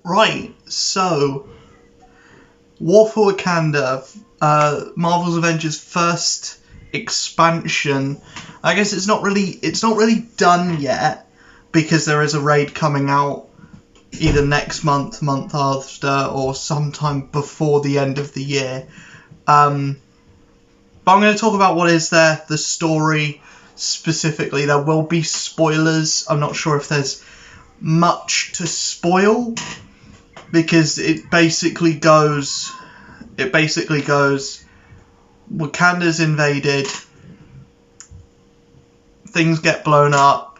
Right, so War for Wakanda, Marvel's Avengers first expansion. I guess it's not really done yet because there is a raid coming out either next month, month after, or sometime before the end of the year. But I'm going to talk about what is there, the story specifically. There will be spoilers. I'm not sure if there's much to spoil because it basically goes Wakanda's invaded, things get blown up,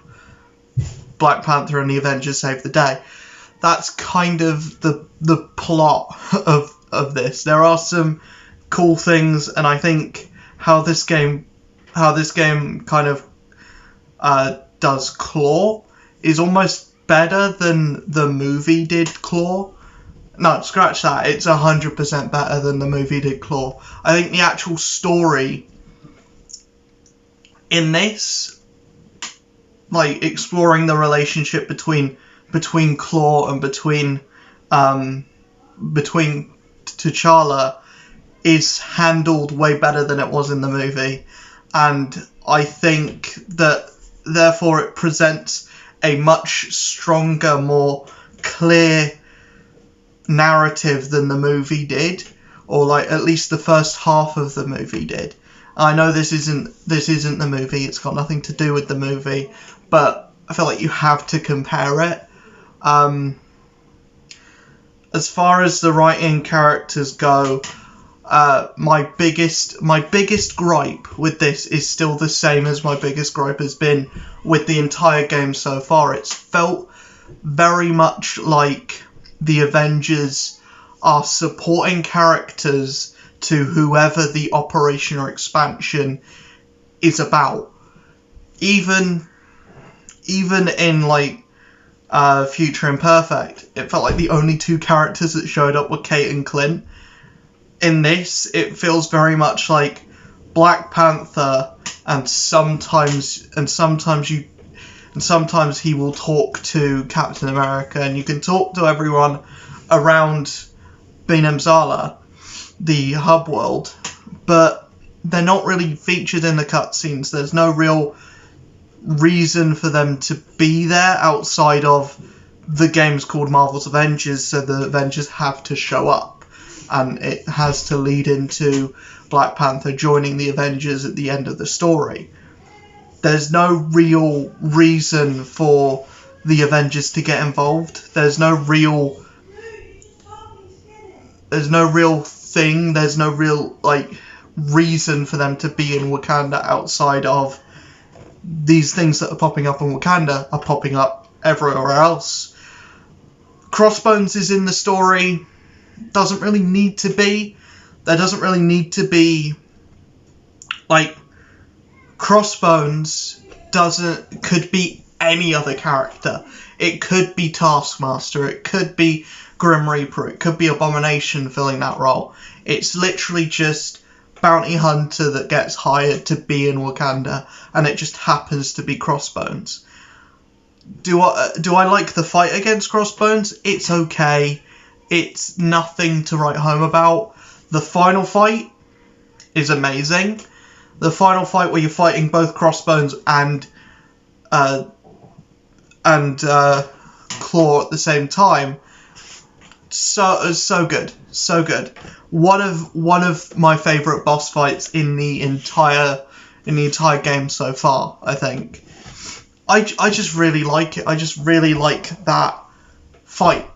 Black Panther and the Avengers save the day. That's kind of the plot of this. There are some cool things, and I think how this game kind of does Claw is almost better than the movie did Claw. No, scratch that. It's 100% better than the movie did Claw. I think the actual story in this, like exploring the relationship between Claw and between T'Challa, is handled way better than it was in the movie, and I think that therefore it presents a much stronger, more clear narrative than the movie did, or like at least the first half of the movie did. I know this isn't the movie, it's got nothing to do with the movie, but I feel like you have to compare it. As far as the writing characters go, my biggest gripe with this is still the same as my biggest gripe has been with the entire game so far. It's felt very much like the Avengers are supporting characters to whoever the operation or expansion is about. Even in like Future Imperfect, it felt like the only two characters that showed up were Kate and Clint. In this, it feels very much like Black Panther, and sometimes he will talk to Captain America, and you can talk to everyone around Binamzala, the hub world, but they're not really featured in the cutscenes. There's no real reason for them to be there outside of the game's called Marvels Avengers, so the Avengers have to show up, and it has to lead into Black Panther joining the Avengers at the end of the story. There's no real reason for the Avengers to get involved. There's no real thing, there's no real like reason for them to be in Wakanda outside of these things that are popping up in Wakanda are popping up everywhere else. Crossbones is in the story. Doesn't really need to be. There doesn't really need to be, like, Crossbones could be any other character. It could be Taskmaster, it could be Grim Reaper, it could be Abomination filling that role. It's literally just bounty hunter that gets hired to be in Wakanda, and it just happens to be Crossbones. Do I like the fight against Crossbones? It's okay. It's nothing to write home about. The final fight is amazing. The final fight where you're fighting both Crossbones and Claw at the same time, so good. One of my favourite boss fights in the entire game so far, I think. I just really like it. I just really like that fight.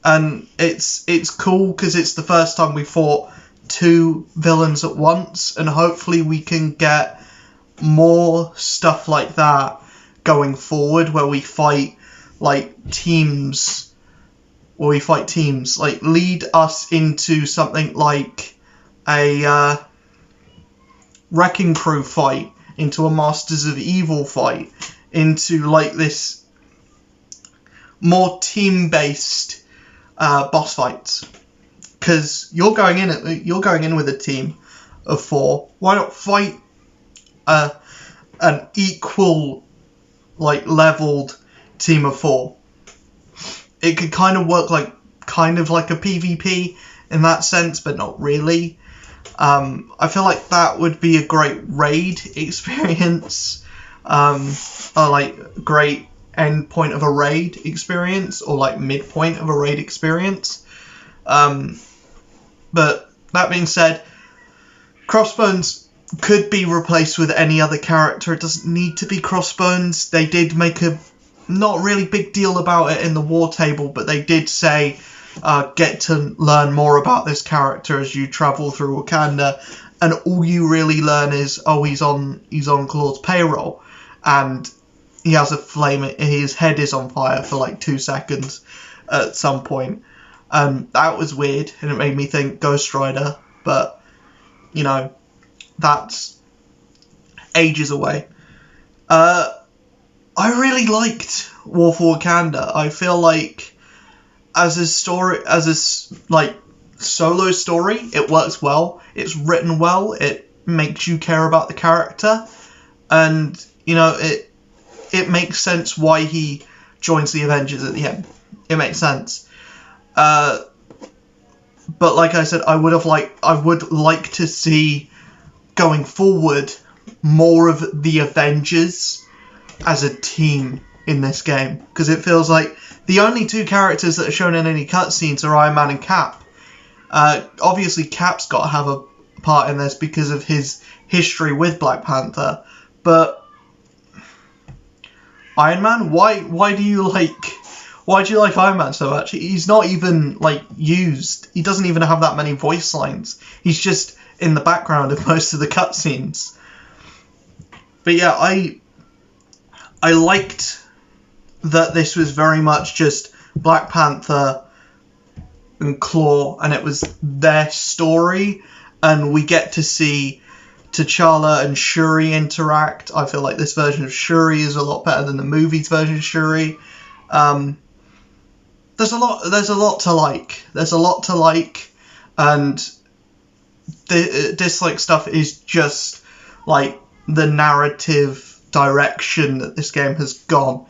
And it's cool because it's the first time we fought two villains at once, and hopefully we can get more stuff like that going forward where we fight teams, like lead us into something like a Wrecking Crew fight, into a Masters of Evil fight, into like this more team-based boss fights. Because you're going in with a team of 4. Why not fight an equal, like, leveled team of 4? It could kind of work like kind of like a PvP in that sense, but not really. I feel like that would be a great raid experience, or like great end point of a raid experience, or like midpoint of a raid experience. But that being said, Crossbones could be replaced with any other character. It doesn't need to be Crossbones. They did make a not really big deal about it in the war table, but they did say get to learn more about this character as you travel through Wakanda, and all you really learn is, oh, he's on Claude's payroll, and he has a flame. His head is on fire for like 2 seconds at some point. That was weird, and it made me think Ghost Rider, but you know, that's ages away. I really liked War for Wakanda. I feel like as a story, solo story, it works well. It's written well. It makes you care about the character, and you know, it makes sense why he joins the Avengers at the end. It makes sense. But like I said, I would like to see going forward more of the Avengers as a team in this game, because it feels like the only 2 characters that are shown in any cutscenes are Iron Man and Cap. Obviously, Cap's got to have a part in this because of his history with Black Panther, but Iron Man, why do you like Iron Man so much? He's not even like used. He doesn't even have that many voice lines. He's just in the background of most of the cutscenes. But yeah, I liked that this was very much just Black Panther and Claw, and it was their story, and we get to see T'Challa and Shuri interact. I feel like this version of Shuri is a lot better than the movie's version of Shuri. There's a lot to like. There's a lot to like, and the dislike stuff is just like the narrative direction that this game has gone.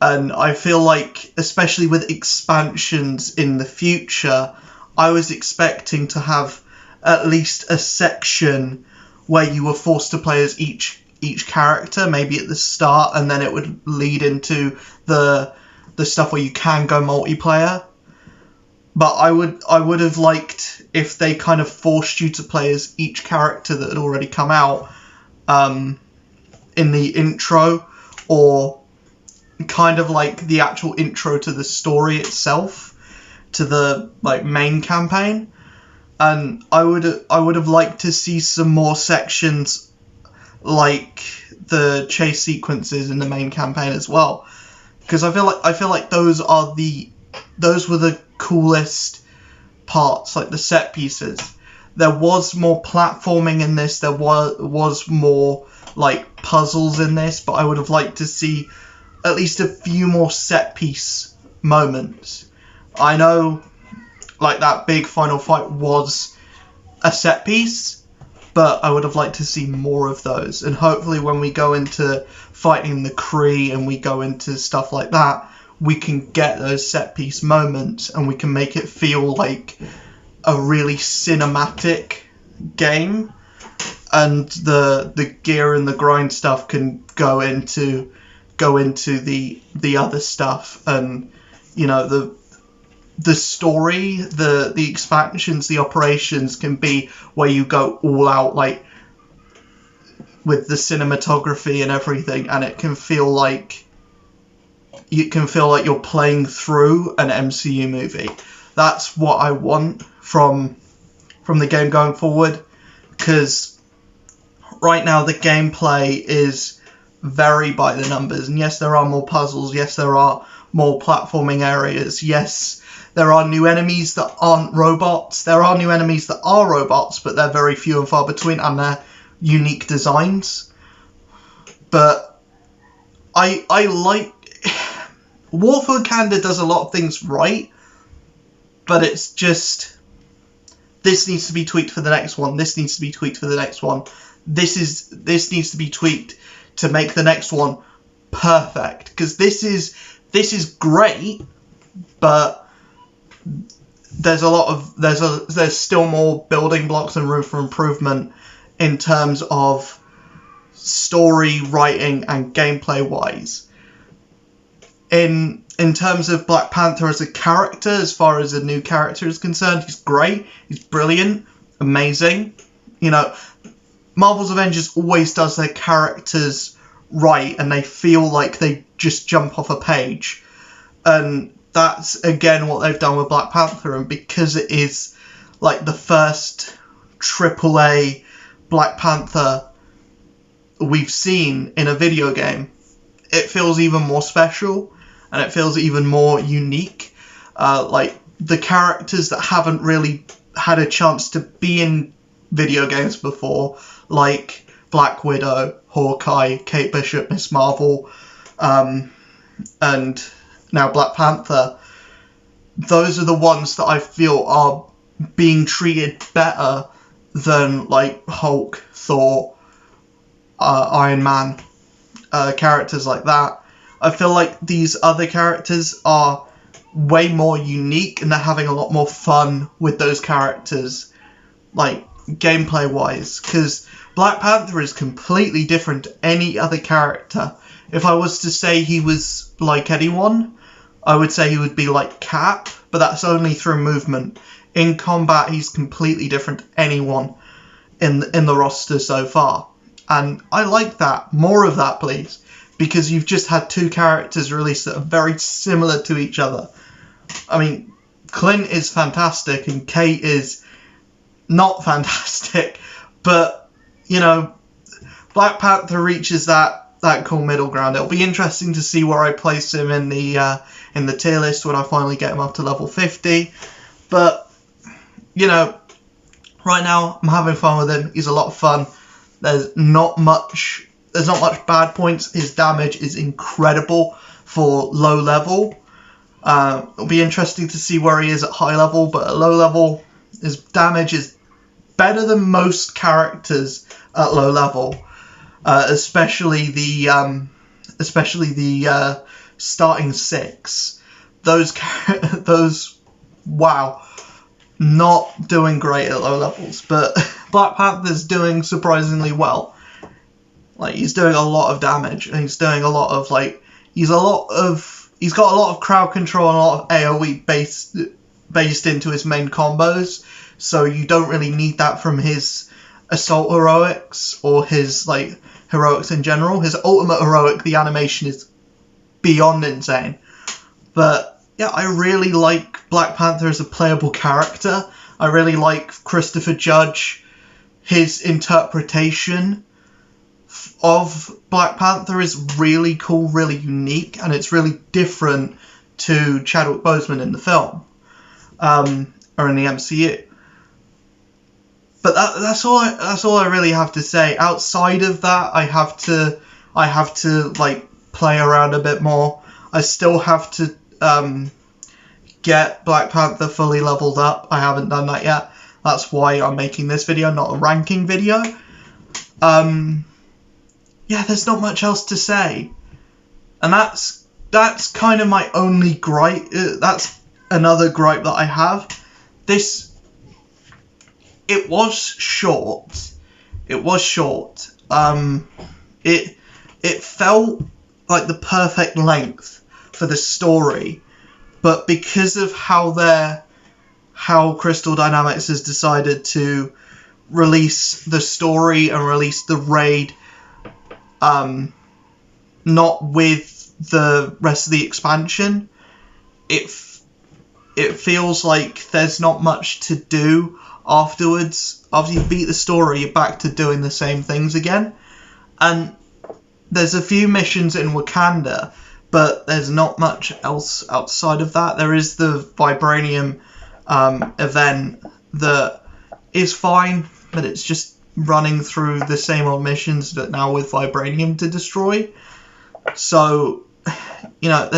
And I feel like, especially with expansions in the future, I was expecting to have at least a section where you were forced to play as each character, maybe at the start, and then it would lead into the stuff where you can go multiplayer. But I would have liked if they kind of forced you to play as each character that had already come out in the intro, or kind of like the actual intro to the story itself, to the like main campaign. And I would have liked to see some more sections like the chase sequences in the main campaign as well, because I feel like those were the coolest parts, like the set pieces. There was more platforming in this. There was more like puzzles in this, but I would have liked to see at least a few more set piece moments. I know, like, that big final fight was a set piece, but I would have liked to see more of those. And hopefully when we go into fighting the Kree and we go into stuff like that, we can get those set piece moments and we can make it feel like a really cinematic game, and the gear and the grind stuff can go into the other stuff. And you know, the story, the expansions, the operations can be where you go all out, like with the cinematography and everything, and it can feel like you're playing through an MCU movie. That's what I want from the game going forward, because right now the gameplay is very by the numbers. And yes, there are more puzzles. Yes, there are more platforming areas. Yes, there are new enemies that aren't robots. There are new enemies that are robots, but they're very few and far between, and they're unique designs. But I like... War for Wakanda does a lot of things right, but it's just... This needs to be tweaked for the next one. This needs to be tweaked for the next one. This needs to be tweaked to make the next one perfect. Because this is great, but there's still more building blocks and room for improvement in terms of story, writing, and gameplay wise. In terms of Black Panther as a character, as far as a new character is concerned, he's great, he's brilliant, amazing. You know, Marvel's Avengers always does their characters right, and they feel like they just jump off a page. And that's, again, what they've done with Black Panther, and because it is, like, the first AAA Black Panther we've seen in a video game, it feels even more special, and it feels even more unique. Like, the characters that haven't really had a chance to be in video games before, like Black Widow, Hawkeye, Kate Bishop, Miss Marvel, and now Black Panther, those are the ones that I feel are being treated better than, like, Hulk, Thor, Iron Man, characters like that. I feel like these other characters are way more unique, and they're having a lot more fun with those characters, like, gameplay-wise, because Black Panther is completely different to any other character. If I was to say he was like anyone, I would say he would be like Cap, but that's only through movement. In combat, he's completely different to anyone in the roster so far. And I like that. More of that, please. Because you've just had two characters released that are very similar to each other. I mean, Clint is fantastic and Kate is not fantastic. But, you know, Black Panther reaches that cool middle ground. It'll be interesting to see where I place him in the tier list when I finally get him up to level 50. But, you know, right now I'm having fun with him. He's a lot of fun. There's not much bad points. His damage is incredible for low level. It'll be interesting to see where he is at high level, but at low level, his damage is better than most characters at low level. Especially the starting 6. Those wow, not doing great at low levels, but Black Panther's doing surprisingly well. Like, he's doing a lot of damage, and he's doing a lot of, like, he's got a lot of crowd control and a lot of AoE based into his main combos, so you don't really need that from his assault heroics or his, like, heroics in general. His ultimate heroic, the animation is beyond insane. But yeah, I really like Black Panther as a playable character. I really like Christopher Judge. His interpretation of Black Panther is really cool, really unique, and it's really different to Chadwick Boseman in the film, or in the MCU. But that's all I really have to say. Outside of that, I have to like play around a bit more. I still have to get Black Panther fully leveled up. I haven't done that yet. That's why I'm making this video, not a ranking video. Yeah, there's not much else to say, and that's kind of my only gripe. That's another gripe that I have. It was short. It felt like the perfect length for the story, but because of how Crystal Dynamics has decided to release the story and release the raid, not with the rest of the expansion, it feels like there's not much to do afterwards. After you beat the story, you're back to doing the same things again. And there's a few missions in Wakanda, but there's not much else outside of that. There is the Vibranium event that is fine, but it's just running through the same old missions, but now with Vibranium to destroy. So, you know,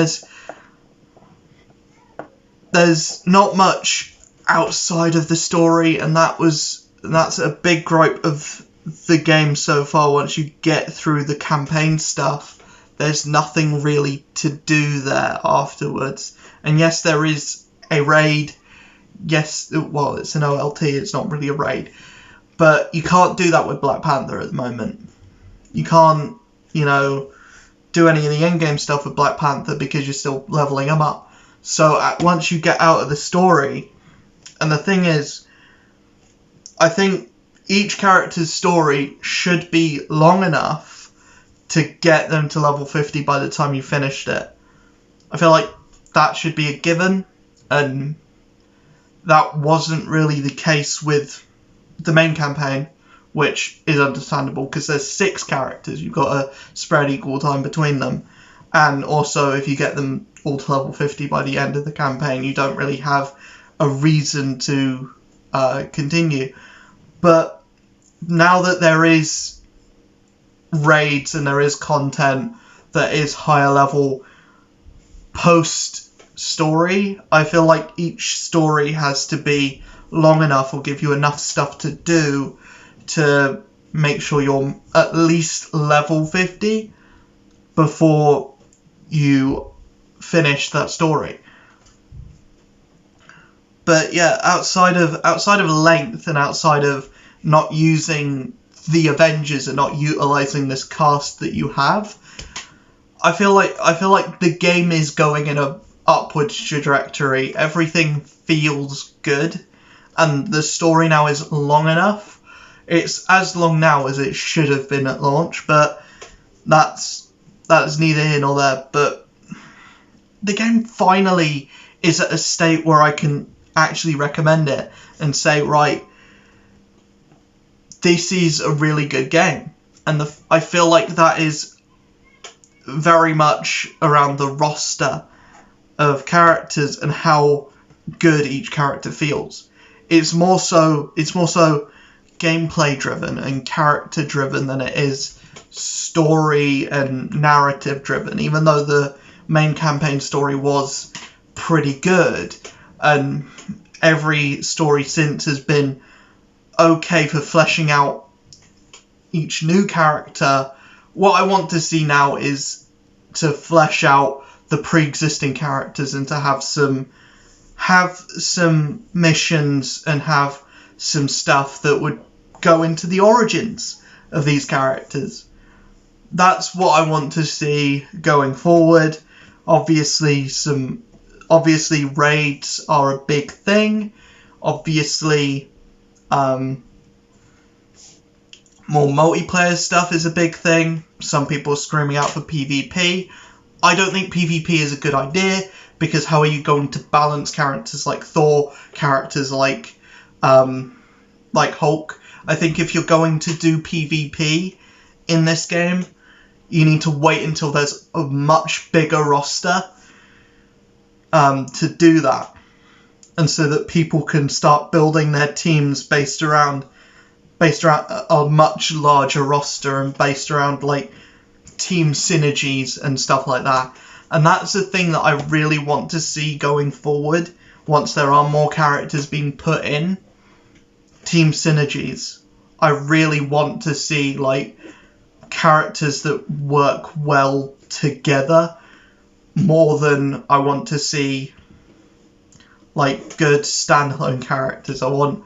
there's not much outside of the story, and that's a big gripe of the game so far. Once you get through the campaign stuff, there's nothing really to do there afterwards. And yes, there is a raid yes, well, it's an OLT, it's not really a raid, but you can't do that with Black Panther at the moment. You can't, you know, do any of the endgame stuff with Black Panther because you're still leveling him up. So once you get out of the story, and the thing is, I think each character's story should be long enough to get them to level 50 by the time you finished it. I feel like that should be a given, and that wasn't really the case with the main campaign, which is understandable because there's 6 characters. You've got to spread equal time between them, and also if you get them all to level 50 by the end of the campaign, you don't really have a reason to continue. But now that there is raids and there is content that is higher level post-story, I feel like each story has to be long enough or give you enough stuff to do to make sure you're at least level 50 before you finish that story. But yeah, outside of length and outside of not using the Avengers and not utilizing this cast that you have, I feel like the game is going in a upwards trajectory. Everything feels good, and the story now is long enough. It's as long now as it should have been at launch, but that's neither here nor there. But the game finally is at a state where I can actually recommend it and say, right, this is a really good game. And I feel like that is very much around the roster of characters and how good each character feels. It's more so gameplay driven and character driven than it is story and narrative driven, even though the main campaign story was pretty good, and every story since has been okay for fleshing out each new character. What I want to see now is to flesh out the pre-existing characters and to have some missions and have some stuff that would go into the origins of these characters. That's what I want to see going forward. Obviously raids are a big thing. Obviously, more multiplayer stuff is a big thing. Some people are screaming out for PvP. I don't think PvP is a good idea, because how are you going to balance characters like Thor, characters like Hulk? I think if you're going to do PvP in this game, you need to wait until there's a much bigger roster to do that, and so that people can start building their teams based around a much larger roster and based around like team synergies and stuff like that. And that's the thing that I really want to see going forward once there are more characters being put in. Team synergies. I really want to see like characters that work well together more than I want to see like good standalone characters. I want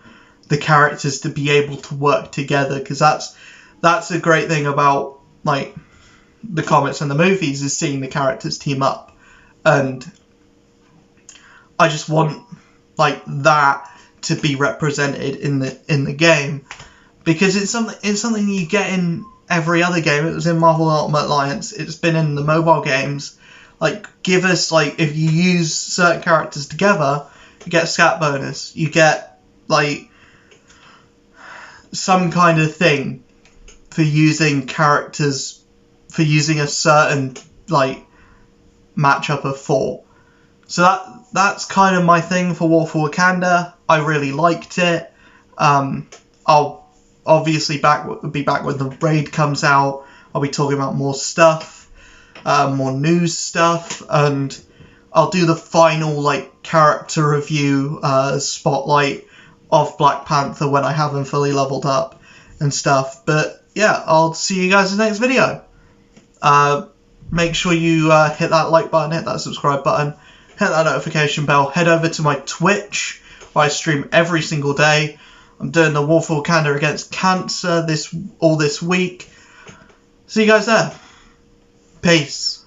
the characters to be able to work together, because that's a great thing about like the comics and the movies, is seeing the characters team up, and I just want like that to be represented in the game, because it's something you get in every other game. It was in Marvel Ultimate Alliance, it's been in the mobile games. Like, give us, like, if you use certain characters together, you get a scat bonus, you get like some kind of thing for using characters, for using a certain like matchup of 4. So that's kind of my thing for War for Wakanda. I really liked it. I'll obviously be back when the raid comes out. I'll be talking about more stuff, more news stuff, and I'll do the final like character review spotlight of Black Panther when I have him fully leveled up and stuff. But yeah, I'll see you guys in the next video. Make sure you hit that like button, hit that subscribe button, hit that notification bell, head over to my Twitch, where I stream every single day. I'm doing the War for Wakanda against cancer this week. See you guys there. Peace.